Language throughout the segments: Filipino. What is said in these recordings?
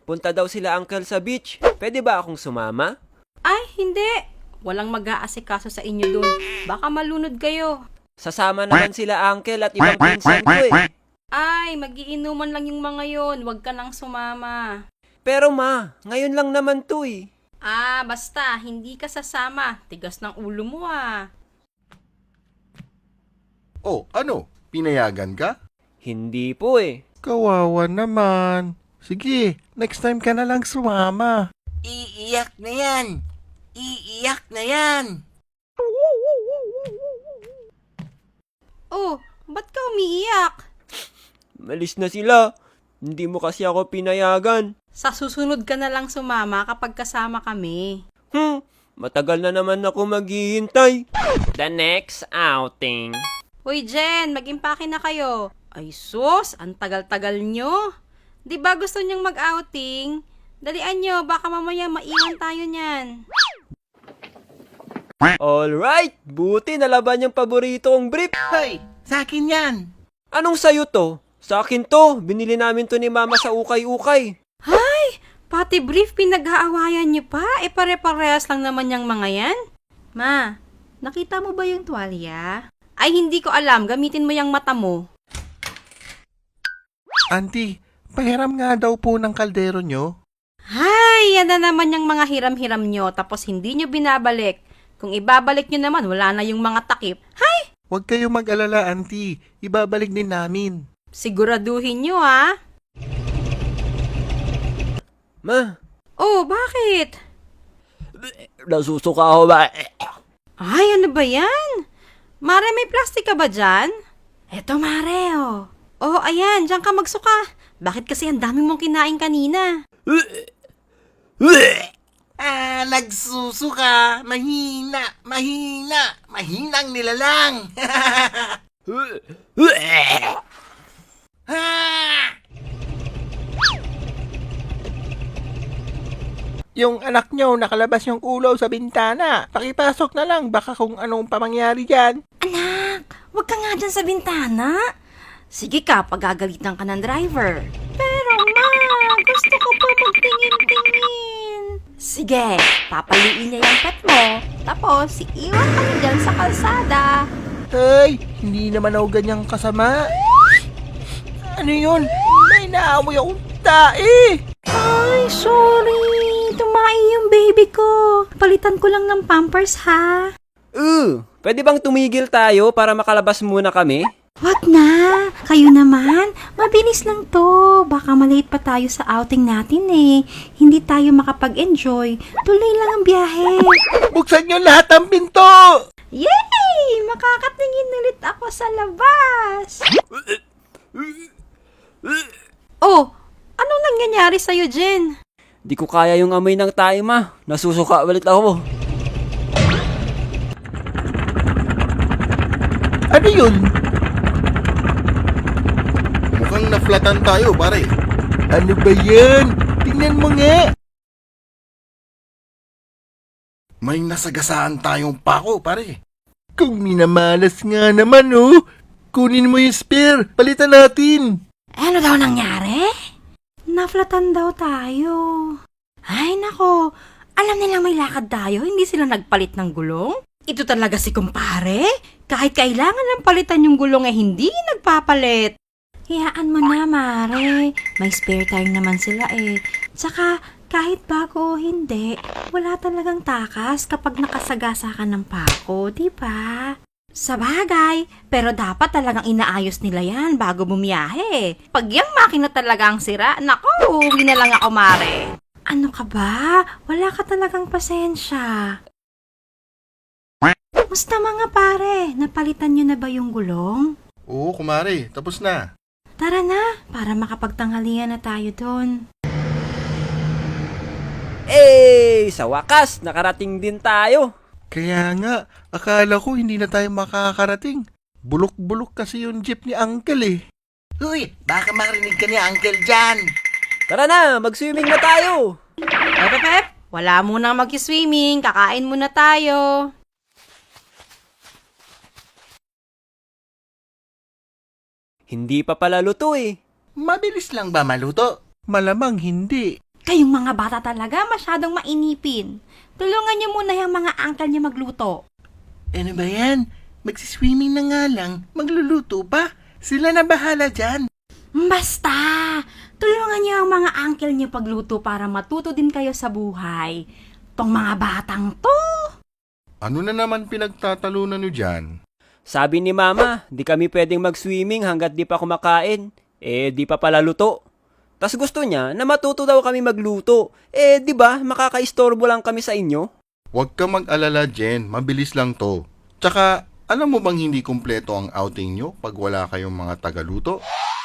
Punta daw sila uncle sa beach. Pwede ba akong sumama? Ay, hindi. Walang mag-aasikaso sa inyo dun. Baka malunod kayo. Sasama naman sila uncle at ibang pinsan ko eh. Ay, magiinuman lang yung mga yon. Huwag ka nang sumama. Pero ma, ngayon lang naman to eh. Ah, basta, hindi ka sasama. Tigas ng ulo mo ah. Oh, ano? Pinayagan ka? Hindi po eh. Kawawa naman. Sige, next time ka na lang sumama. Iiyak na yan! Iiyak na yan! Oh, ba't ka umiiyak? Malis na sila. Hindi mo kasi ako pinayagan. Sa susunod ka na lang sumama kapag kasama kami. Matagal na naman ako maghihintay. The next outing. Hoy Jen, mag-impake na kayo. Ay sus, ang tagal-tagal nyo. Di ba gusto nyong mag-outing? Dalian nyo, baka mamaya maiwan tayo niyan. Alright, buti nalaban yung paborito kong brief. Hoy! Sa akin yan! Anong sayo to? Sa akin to, binili namin to ni mama sa ukay-ukay. Hay! Pati brief pinag-aawayan nyo pa? E pare-parehas lang naman yung mga yan? Ma, nakita mo ba yung tuwalya? Ay, hindi ko alam. Gamitin mo yung mata mo. Auntie, pahiram nga daw po ng kaldero nyo. Hay! Yan na naman yung mga hiram-hiram nyo tapos hindi nyo binabalik. Kung ibabalik nyo naman, wala na yung mga takip. Hay! Huwag kayong mag-alala, auntie. Ibabalik din namin. Siguraduhin nyo, ha? Ma, Oh, bakit? nasusuka ako ba? Ay, ano ba yan? Mare, may plastic ka ba dyan? Eto, Mare, oh. Oh, ayan, dyan ka magsuka. Bakit kasi ang dami mong kinain kanina? Ah, nagsusuka! Mahina! Mahina! Mahinang nilalang! Ah! Yung anak nyo nakalabas yung ulo sa bintana. Pakipasok na lang, baka kung anong pamangyari dyan. Anak, wag ka nga dyan sa bintana. Sige ka, pagagalitan ka ng driver. Pero ma, gusto ko pa magtingin-tingin. Sige, papaliin niya yung pet mo. Tapos, iiwan ka na dyan sa kalsada. Ay, hindi naman ako ganyang kasama. Ano yun? May naamoy akong tae. Ay, sorry. Tumae yung baby ko. Palitan ko lang ng pampers, ha? Pwede bang tumigil tayo para makalabas muna kami? Wag na. Kayo naman. Mabilis lang to. Baka malate pa tayo sa outing natin eh. Hindi tayo makapag-enjoy. Tuloy lang ang biyahe. Buksan nyo lahat ng pinto. Yay! Makakatingin ulit ako sa labas. Oh, anong nangyayari sa'yo, Jen? Di ko kaya yung amoy ng tayo, ma. Nasusuka ulit ako. Ano yun? Mukhang naflatan tayo, pare. Ano ba yan? Tingnan mo nga. May nasagasaan tayong pako, pare. Kung minamalas nga naman, oh. Kunin mo yung spare. Palitan natin. Ano daw nangyari? Naflatan daw tayo. Ay, nako. Alam nila may lakad tayo, hindi sila nagpalit ng gulong? Ito talaga si kumpare. Kahit kailangan ng palitan yung gulong eh, hindi nagpapalit. Hayaan mo na, Mare. May spare tire naman sila eh. Tsaka, kahit bago o hindi, wala talagang takas kapag nakasagasa ka ng pako, di ba? Sabagay, pero dapat talagang inaayos nila yan bago bumiyahe. Pag yung makina talaga ang sira, naku, uwi na lang ako, Mare. Ano ka ba? Wala ka talagang pasensya. Musta mga pare? Napalitan nyo na ba yung gulong? Oo, kumare. Tapos na. Tara na, para makapagtanghalian na tayo doon. Sa wakas, nakarating din tayo. Kaya nga, akala ko hindi na tayo makakarating. Bulok-bulok kasi yung jeep ni Uncle eh. Uy, baka marinig ka ni Uncle dyan! Tara na, mag-swimming na tayo. Pep, wala munang mag-swimming, kakain muna tayo. Hindi pa pala luto eh. Mabilis lang ba maluto? Malamang hindi. Kayong mga bata talaga masyadong mainipin. Tulungan niyo muna yung mga uncle niyo magluto. Ano ba yan? Magsiswimming na nga lang, magluluto pa. Sila na bahala dyan. Basta, tulungan niyo ang mga uncle niyo pagluto para matuto din kayo sa buhay. Tong mga batang to. Ano na naman pinagtatalunan nyo dyan? Sabi ni Mama, di kami pwedeng mag-swimming hanggat di pa kumakain. Di pa pala luto. Tas gusto niya na matuto daw kami magluto. Di ba, makakaistorbo lang kami sa inyo? Huwag ka mag-alala, Jen. Mabilis lang to. Tsaka, alam mo bang hindi kumpleto ang outing nyo pag wala kayong mga tagaluto?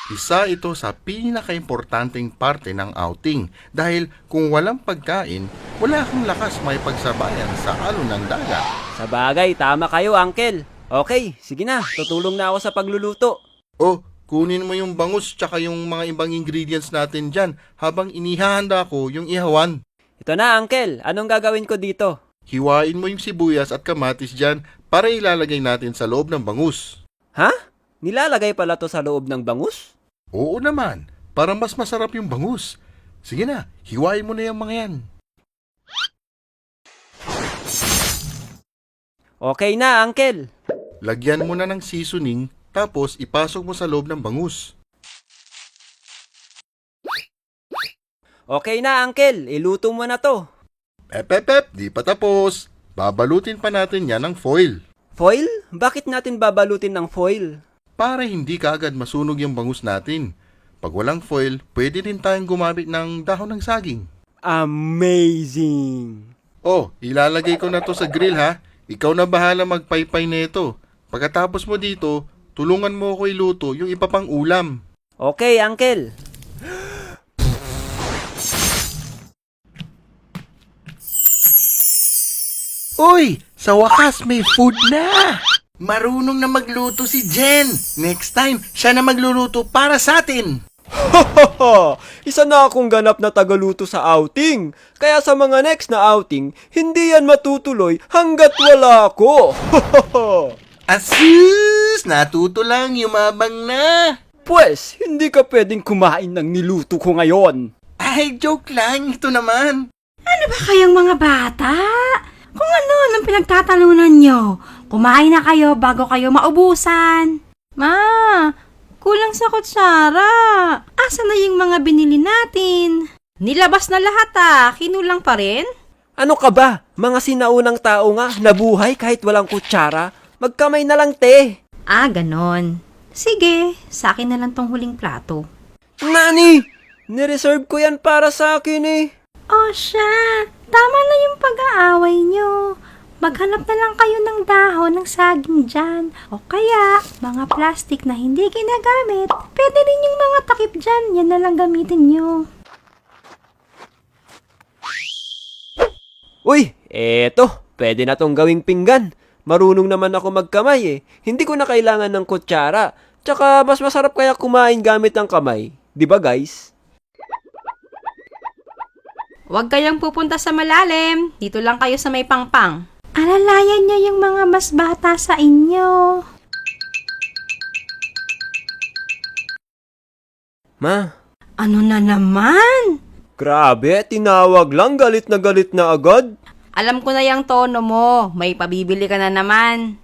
Isa ito sa pinaka-importanting parte ng outing dahil kung walang pagkain, wala kang lakas may pagsabayan sa alon ng dagat. Sa bagay, tama kayo, Uncle. Okay, sige na, tutulong na ako sa pagluluto. Oh, kunin mo yung bangus tsaka yung mga ibang ingredients natin dyan habang inihahanda ko yung ihawan. Ito na, Uncle. Anong gagawin ko dito? Hiwain mo yung sibuyas at kamatis dyan para ilalagay natin sa loob ng bangus. Ha? Nilalagay pala to sa loob ng bangus? Oo naman, para mas masarap yung bangus. Sige na, hiwain mo na yung mga yan. Okay na, Uncle. Lagyan mo na ng seasoning, tapos ipasok mo sa loob ng bangus. Okay na, Uncle. Iluto mo na to. Pep, di pa tapos. Babalutin pa natin yan ng foil. Foil? Bakit natin babalutin ng foil? Para hindi kaagad masunog yung bangus natin. Pag walang foil, pwede din tayong gumamit ng dahon ng saging. Amazing! Oh, ilalagay ko na to sa grill ha. Ikaw na bahala magpaypay nito. Pagkatapos mo dito, tulungan mo ako iluto yung iba pang ulam. Okay, Uncle. Uy! Sa wakas may food na! Marunong na magluto si Jen. Next time, siya na magluluto para sa atin. Isa na akong ganap na tagaluto sa outing. Kaya sa mga next na outing, hindi yan matutuloy hanggat wala ako. Asus! Natuto lang, yumabang na. Pwes, hindi ka pwedeng kumain ng niluto ko ngayon. Ay, joke lang. Ito naman. Ano ba kayong mga bata? Kung ano ang pinagtatalunan nyo, kumain na kayo bago kayo maubusan. Ma, kulang sa kutsara. Asa na yung mga binili natin? Nilabas na lahat kinulang pa rin? Ano ka ba? Mga sinaunang tao nga, nabuhay kahit walang kutsara. Magkamay na lang, te. Ah, ganon. Sige, sa akin na lang tong huling plato. Nani? Nireserve ko yan para sa akin eh. O siya, tama na yung pag-aaway nyo. Maghanap na lang kayo ng dahon ng saging dyan. O kaya, mga plastic na hindi ginagamit. Pwede rin yung mga takip dyan. Yan na lang gamitin nyo. Uy, eto, pwede na tong gawing pinggan. Marunong naman ako magkamay eh. Hindi ko na kailangan ng kutsara. Tsaka mas masarap kaya kumain gamit ang kamay. Di ba guys? Huwag kayong pupunta sa malalim. Dito lang kayo sa may pangpang. Alalayan niyo yung mga mas bata sa inyo. Ma, Ano na naman? grabe, tinawag lang, galit na agad. Alam ko na yung tono mo. May pabibili ka na naman.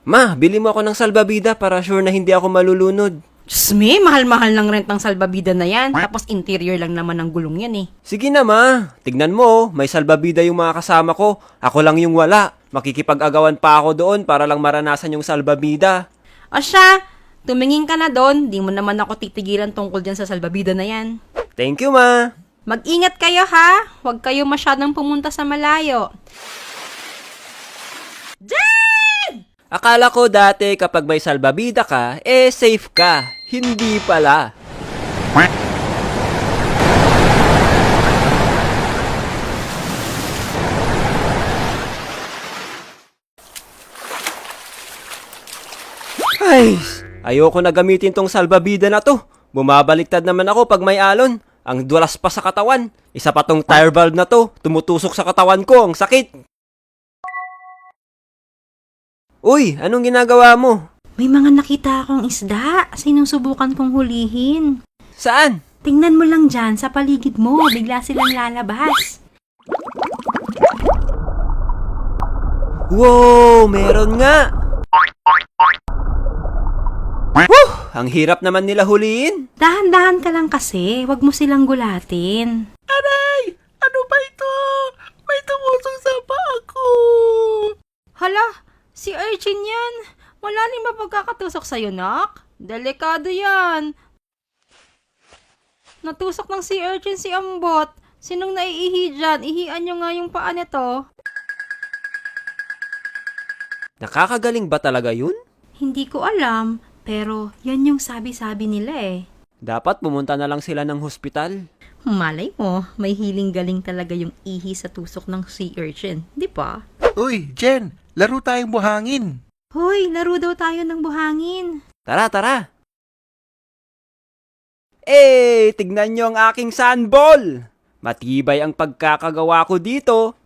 Ma, bili mo ako ng salbabida para sure na hindi ako malulunod. Diyos me, mahal-mahal ng rent ng salbabida na yan. Tapos interior lang naman ng gulong yan eh. Sige na ma, tignan mo, may salbabida yung mga kasama ko. Ako lang yung wala. Makikipag-agawan pa ako doon para lang maranasan yung salbabida. O siya, tumingin ka na doon. Di mo naman ako titigilan tungkol dyan sa salbabida na yan. Thank you ma. Mag-ingat kayo ha. Huwag kayo masyadong pumunta sa malayo. Akala ko dati kapag may salbabida ka, safe ka. Hindi pala. Ay, ayoko na gamitin tong salbabida na to. Bumabaliktad naman ako pag may alon. Ang dulas pa sa katawan. Isa pa tong tire valve na to. Tumutusok sa katawan ko. Ang sakit. Uy, anong ginagawa mo? May mga nakita akong isda. Sinusubukan kong hulihin. Saan? Tingnan mo lang dyan sa paligid mo, bigla silang lalabas. Wow, meron nga! Woo! Ang hirap naman nila huliin. Dahan-dahan ka lang kasi, wag mo silang gulatin. Aray! Ano ba ito? May tumusok sa paa ko! Hala, si Urchin yan. Malalim ba pagkakatusok sa'yo, nak? Delikado yan. Natusok ng si Urchin si Ambot. Sinong naiihi dyan? Ihian nyo nga yung paa nito. Nakakagaling ba talaga yun? Hindi ko alam, pero yan yung sabi-sabi nila eh. Dapat pumunta na lang sila ng hospital. Malay mo, may hiling galing talaga yung ihi sa tusok ng sea urchin, di ba? Uy, Jen! Laro tayong buhangin! Hoy, laro daw tayo ng buhangin. Tara, tara! Tignan nyo ang aking sandball! Matibay ang pagkakagawa ko dito.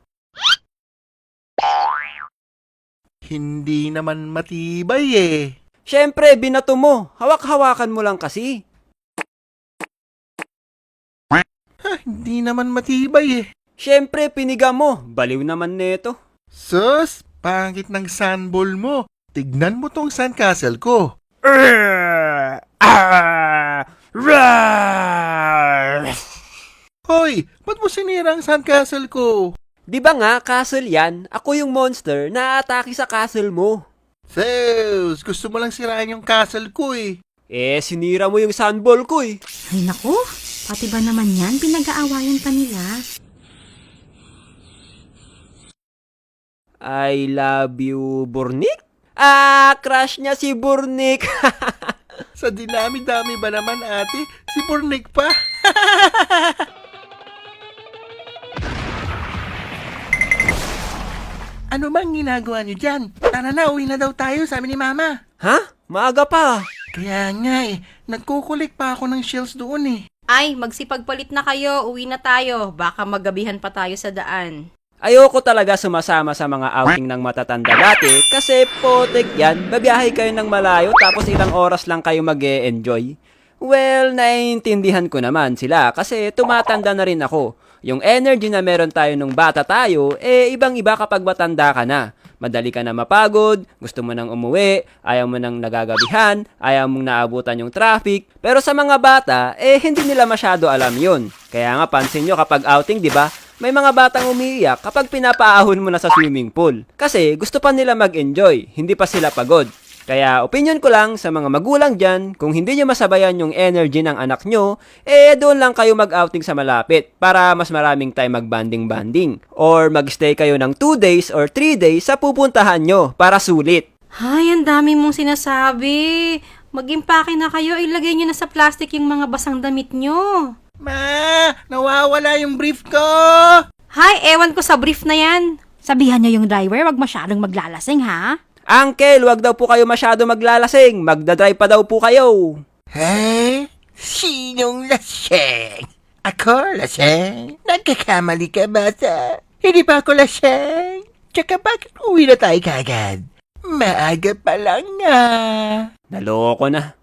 Hindi naman matibay eh. Siyempre, binato mo. Hawak-hawakan mo lang kasi. Hindi naman matibay eh. Siyempre, piniga mo. Baliw naman neto. Sus, pangit ng sandball mo. Tignan mo tong sandcastle ko. Hoy, ba't mo sinira ang sandcastle ko? Di ba nga, castle yan? Ako yung monster na atake sa castle mo. Zeus, gusto mo lang sirain yung castle ko eh. Sinira mo yung sandball ko eh. Ay naku, pati ba naman yan? Pinag-aawayan pa nila. I love you, Burnik? Crush niya si Burnik. Sa dinami-dami ba naman ate, si Burnik pa? Ano bang ginagawa niyo dyan? Tara na, uwi na daw tayo, sabi ni Mama. Ha? Maaga pa. Kaya nga eh, nagkukulik pa ako ng shells doon eh. Ay, magsipagpalit na kayo, uwi na tayo. Baka magabihan pa tayo sa daan. Ayoko talaga sumasama sa mga outing ng matatanda dati kasi potek yan, babiyahe kayo ng malayo tapos ilang oras lang kayo mag-e-enjoy. Well, naiintindihan ko naman sila kasi tumatanda na rin ako. Yung energy na meron tayo nung bata tayo, ibang-iba kapag matanda ka na. Madali ka na mapagod, gusto mo nang umuwi, ayaw mo nang nagagabihan, ayaw mong naabutan yung traffic. Pero sa mga bata, hindi nila masyado alam yun. Kaya nga pansin nyo kapag outing, di ba? May mga batang umiiyak kapag pinapaahon mo na sa swimming pool. Kasi gusto pa nila mag-enjoy, hindi pa sila pagod. Kaya opinion ko lang sa mga magulang dyan, kung hindi nyo masabayan yung energy ng anak nyo, doon lang kayo mag-outing sa malapit para mas maraming time mag-banding-banding. Or mag-stay kayo ng 2 days or 3 days sa pupuntahan nyo para sulit. Ay, ang dami mong sinasabi. Mag-impake na kayo, ilagay nyo na sa plastic yung mga basang damit nyo. Ma, nawawala yung brief ko! Hay, ewan ko sa brief na yan. Sabihan nyo yung driver, wag masyadong maglalasing ha. Uncle, wag daw po kayo masyado maglalasing. Magdadrive pa daw po kayo. Hey, sinong laseng? Ako laseng? Nagkakamali ka bata? Hindi pa ako laseng. Tsaka bakit uwi na tayo kagad? Maaga pa lang nga. Naloko na.